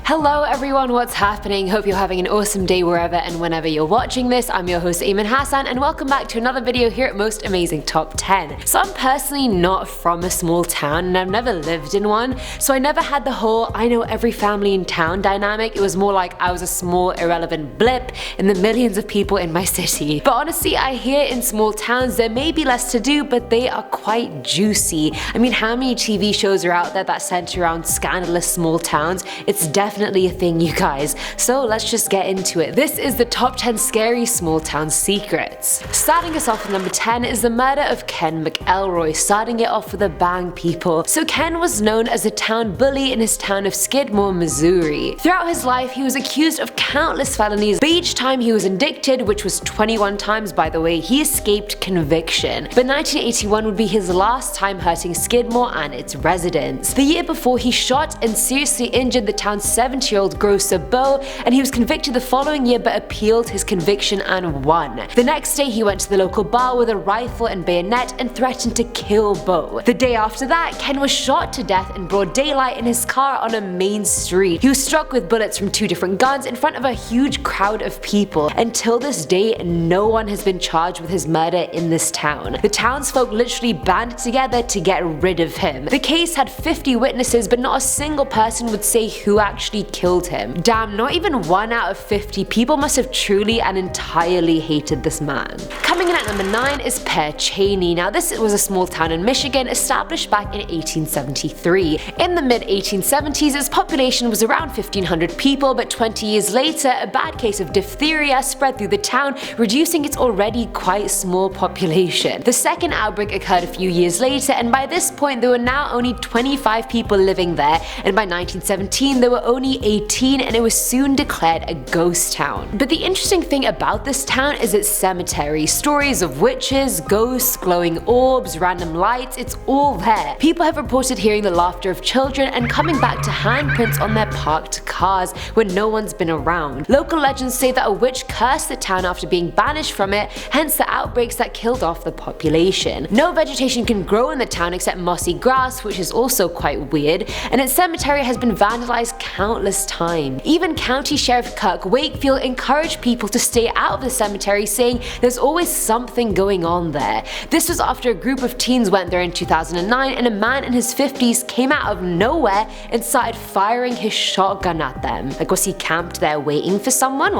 Hello everyone, what's happening? Hope you're having an awesome day wherever and whenever you're watching this. I'm your host Ayman Hassan and welcome back to another video here at Most Amazing Top 10. So I'm personally not from a small town and I've never lived in one, so I never had the whole I know every family in town dynamic. It was more like I was a small irrelevant blip in the millions of people in my city. But honestly, I hear in small towns there may be less to do, but they are quite juicy. I mean, how many TV shows are out there that center around scandalous small towns? It's definitely a thing, you guys. So let's just get into it. This is the top 10 scary small town secrets. Starting us off at number 10 is the murder of Ken McElroy, starting it off with a bang, people. So Ken was known as a town bully in his town of Skidmore, Missouri. Throughout his life, he was accused of countless felonies, but each time he was indicted, which was 21 times by the way, he escaped conviction. But 1981 would be his last time hurting Skidmore and its residents. The year before, he shot and seriously injured the town's 70-year-old grocer Bo, and he was convicted the following year but appealed his conviction and won. The next day he went to the local bar with a rifle and bayonet and threatened to kill Bo. The day after that, Ken was shot to death in broad daylight in his car on a main street. He was struck with bullets from two different guns in front of a huge crowd of people. Until this day, no one has been charged with his murder in this town. The townsfolk literally banded together to get rid of him. The case had 50 witnesses, but not a single person would say who actually killed him. Damn, not even 1 out of 50 people must have truly and entirely hated this man. Coming in at number 9 is Pear Cheney. Now this was a small town in Michigan established back in 1873. In the mid 1870s, its population was around 1,500 people, but 20 years later, a bad case of diphtheria spread through the town, reducing its already quite small population. The second outbreak occurred a few years later, and by this point there were now only 25 people living there, and by 1917 there were only 18, and it was soon declared a ghost town. But the interesting thing about this town is its cemetery. Stories of witches, ghosts, glowing orbs, random lights, it's all there. People have reported hearing the laughter of children and coming back to handprints on their parked cars when no one's been around. Local legends say that a witch cursed the town after being banished from it, hence the outbreaks that killed off the population. No vegetation can grow in the town except mossy grass, which is also quite weird, and its cemetery has been vandalized countless times. Even County Sheriff Kirk Wakefield encouraged people to stay out of the cemetery, saying there's always something going on there. This was after a group of teens went there in 2009 and a man in his 50s came out of nowhere and started firing his shotgun at them. Like, was he camped there waiting for someone?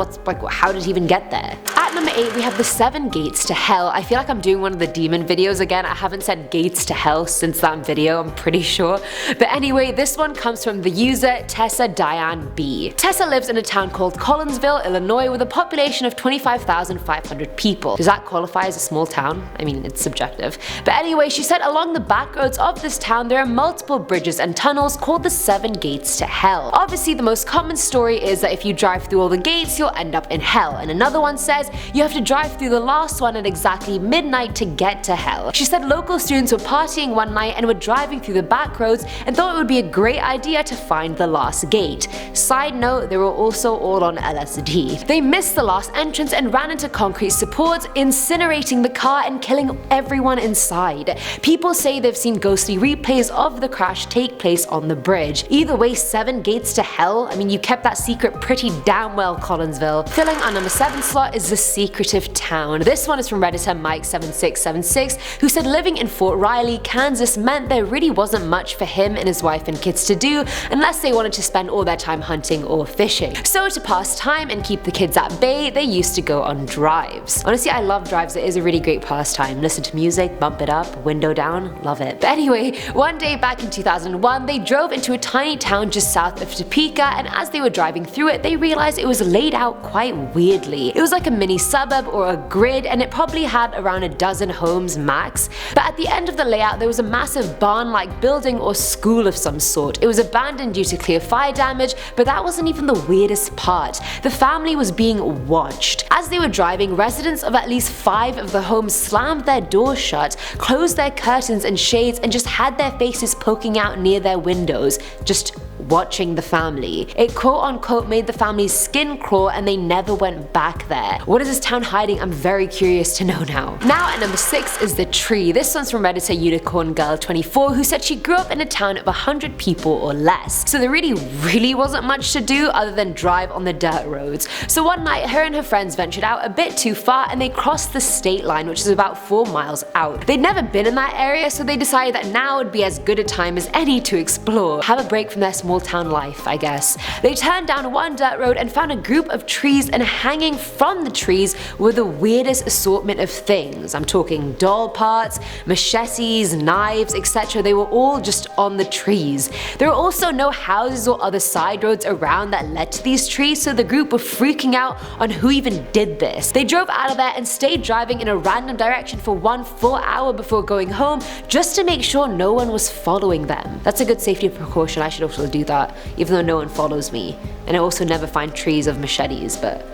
How did he even get there? At number 8 we have the 7 gates to hell. I feel like I'm doing one of the demon videos again. I haven't said gates to hell since that video, I'm pretty sure. But anyway, this one comes from the user Tessa Diane B. Tessa lives in a town called Collinsville, Illinois, with a population of 25,500 people. Does that qualify as a small town? I mean, it's subjective. But anyway, she said along the back roads of this town there are multiple bridges and tunnels called the 7 gates to hell. Obviously the most common story is that if you drive through all the gates you'll end up in hell, and another one says you have to drive through the last one at exactly midnight to get to hell. She said local students were partying one night and were driving through the back roads and thought it would be a great idea to find the last gate. Side note, they were also all on LSD. They missed the last entrance and ran into concrete supports, incinerating the car and killing everyone inside. People say they've seen ghostly replays of the crash take place on the bridge. Either way, 7 gates to hell. I mean, you kept that secret pretty damn well, Collinsville. Filling our number 7 slot is the secretive town. This one is from Redditor Mike7676, who said living in Fort Riley, Kansas meant there really wasn't much for him and his wife and kids to do unless they wanted to spend all their time hunting or fishing. So to pass time and keep the kids at bay, they used to go on drives. Honestly, I love drives. It is a really great pastime. Listen to music, bump it up, window down, love it. But anyway, one day back in 2001, they drove into a tiny town just south of Topeka, and as they were driving through it, they realized it was laid out quite weirdly. It was like a mini suburb or a grid, and it probably had around a dozen homes max. But at the end of the layout, there was a massive barn-like building or school of some sort. It was abandoned due to clear fire damage, but that wasn't even the weirdest part. The family was being watched. As they were driving, residents of at least 5 of the homes slammed their doors shut, closed their curtains and shades, and just had their faces poking out near their windows, just watching the family. It quote unquote made the family's skin crawl and they never went back there. What is this town hiding? I'm very curious to know now. Now at number 6 is The Tree. This one's from Redditor Unicorn Girl 24, who said she grew up in a town of 100 people or less. So there really wasn't much to do other than drive on the dirt roads. So one night her and her friends ventured out a bit too far and they crossed the state line, which is about 4 miles out. They'd never been in that area, so they decided that now would be as good a time as any to explore. Have a break from their small town life, I guess. They turned down one dirt road and found a group of trees, and hanging from the trees were the weirdest assortment of things. I'm talking doll parts, machetes, knives, etc. They were all just on the trees. There were also no houses or other side roads around that led to these trees, so the group were freaking out on who even did this. They drove out of there and stayed driving in a random direction for 1 full hour before going home, just to make sure no one was following them. That's a good safety precaution. I should also do that, even though no one follows me. And I also never find trees of machetes, but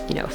you know.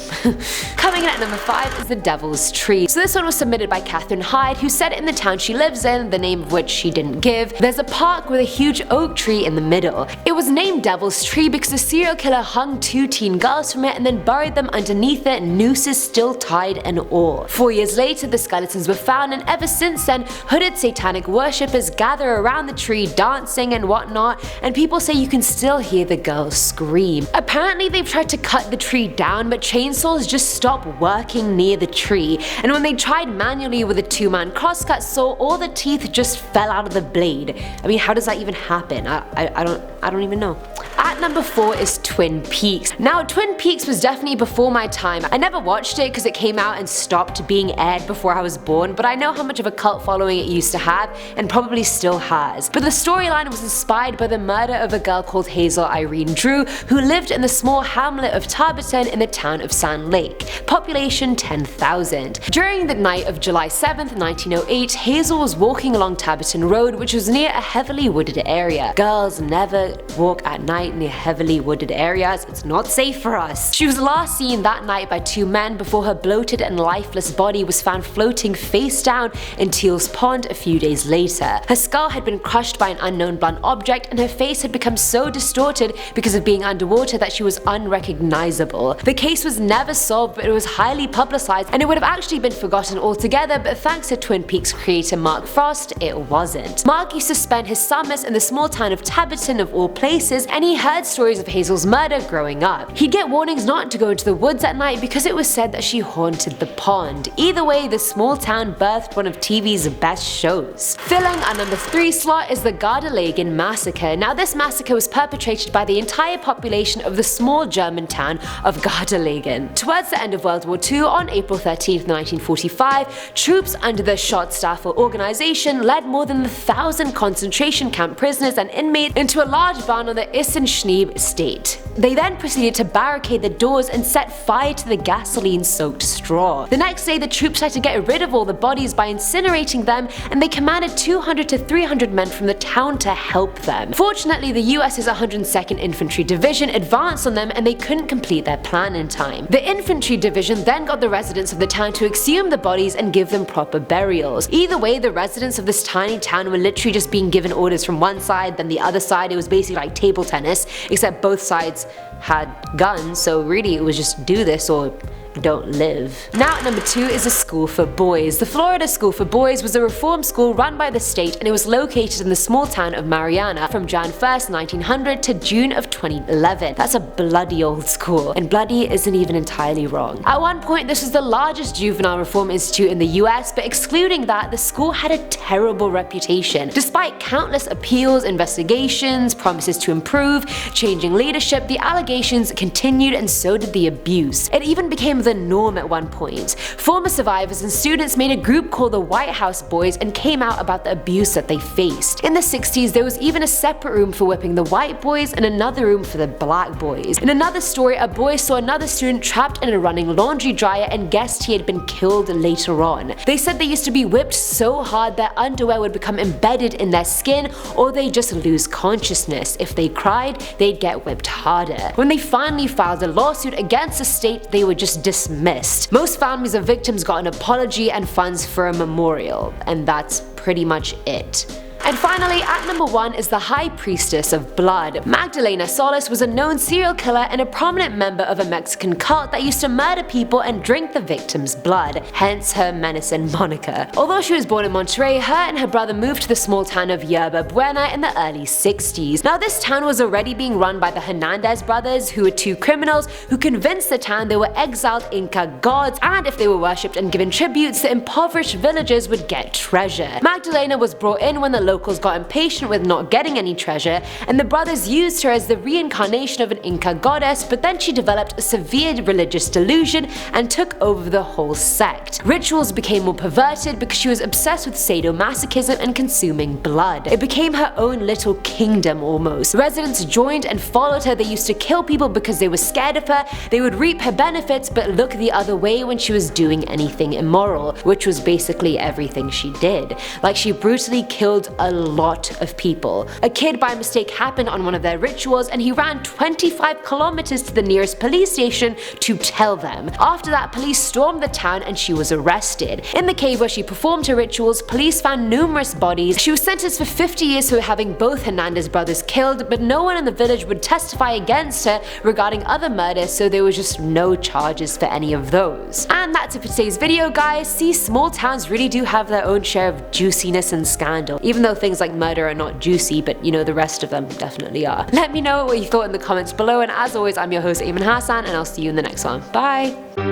Coming in at number 5 is The Devil's Tree. So this one was submitted by Catherine Hyde, who said in the town she lives in, the name of which she didn't give, there's a park with a huge oak tree in the middle. It was named Devil's Tree because a serial killer hung 2 teen girls from it and then buried them underneath it, nooses still tied and all. 4 years later the skeletons were found, and ever since then hooded satanic worshippers gather around the tree dancing and whatnot, and people say you can still hear the girls scream. Apparently they've tried to cut the tree down, but chainsaws just stopped working near the tree, and when they tried manually with a 2-man crosscut saw, all the teeth just fell out of the blade. I mean, how does that even happen? I don't even know. At number 4 is Twin Peaks. Now Twin Peaks was definitely before my time. I never watched it because it came out and stopped being aired before I was born, but I know how much of a cult following it used to have, and probably still has. But the storyline was inspired by the murder of a girl called Hazel Irene Drew, who lived in the small hamlet of Tarberton in the town of Sand Lake, population 10,000. During the night of July 7th, 1908, Hazel was walking along Tarberton Road, which was near a heavily wooded area. Girls never walk at night near heavily wooded areas, it's not safe for us. She was last seen that night by 2 men before her bloated and lifeless body was found floating face down in Teal's Pond a few days later. Her skull had been crushed by an unknown blunt object, and her face had become so distorted because of being underwater that she was unrecognizable. The case was never solved, but it was highly publicized, and it would have actually been forgotten altogether, but thanks to Twin Peaks creator Mark Frost, it wasn't. Mark used to spend his summers in the small town of Tarberton of all places, and he heard stories of Hazel's murder growing up. He'd get warnings not to go into the woods at night because it was said that she haunted the pond. Either way, the small town birthed one of TV's best shows. Filling our number 3 slot is the Garda Legen massacre. Now this massacre was perpetrated by the entire population of the small German town of Garda Legen. Towards the end of World War II, on April 13, 1945, troops under the Schutzstaffel organization led more than 1,000 concentration camp prisoners and inmates into a large barn on the Issenschnee estate. They then proceeded to barricade the doors and set fire to the gasoline-soaked straw. The next day, the troops tried to get rid of all the bodies by incinerating them, and they commanded 200 to 300 men from the town to help them. Fortunately, the US's 102nd Infantry Division advanced on them, and they couldn't complete their plan in time. The infantry division then got the residents of the town to exhume the bodies and give them proper burials. Either way, the residents of this tiny town were literally just being given orders from one side, then the other side. It was basically like table tennis, except both sides had guns, so really it was just do this or don't live. Now at number 2 is a school for boys. The Florida School for Boys was a reform school run by the state, and it was located in the small town of Marianna from Jan 1st, 1900 to June of 2011. That's a bloody old school, and bloody isn't even entirely wrong. At one point this was the largest juvenile reform institute in the US, but excluding that, the school had a terrible reputation. Despite countless appeals, investigations, promises to improve, changing leadership, the allegations continued, and so did the abuse. It even became the norm at one point. Former survivors and students made a group called the White House Boys and came out about the abuse that they faced. In the 60s, there was even a separate room for whipping the white boys and another room for the black boys. In another story, a boy saw another student trapped in a running laundry dryer and guessed he had been killed later on. They said they used to be whipped so hard their underwear would become embedded in their skin, or they'd just lose consciousness. If they cried, they'd get whipped harder. When they finally filed a lawsuit against the state, they were just dismissed. Most families of victims got an apology and funds for a memorial, and that's pretty much it. And finally, at number 1 is the High Priestess of Blood. Magdalena Solis was a known serial killer and a prominent member of a Mexican cult that used to murder people and drink the victims' blood, hence her menacing moniker. Although she was born in Monterrey, her and her brother moved to the small town of Yerba Buena in the early 60s. Now this town was already being run by the Hernandez brothers, who were two criminals who convinced the town they were exiled Inca gods, and if they were worshipped and given tributes, the impoverished villagers would get treasure. Magdalena was brought in when the locals got impatient with not getting any treasure, and the brothers used her as the reincarnation of an Inca goddess, but then she developed a severe religious delusion and took over the whole sect. Rituals became more perverted because she was obsessed with sadomasochism and consuming blood. It became her own little kingdom almost. Residents joined and followed her. They used to kill people because they were scared of her. They would reap her benefits but look the other way when she was doing anything immoral, which was basically everything she did. Like, she brutally killed a lot of people. A kid by mistake happened on one of their rituals and he ran 25 kilometers to the nearest police station to tell them. After that, police stormed the town and she was arrested. In the cave where she performed her rituals, police found numerous bodies. She was sentenced for 50 years for having both Hernandez brothers killed, but no one in the village would testify against her regarding other murders, so there was just no charges for any of those. And that's it for today's video, guys. See, small towns really do have their own share of juiciness and scandal, even though things like murder are not juicy, but you know, the rest of them definitely are. Let me know what you thought in the comments below, and as always, I'm your host Ayman Hassan, and I'll see you in the next one. Bye!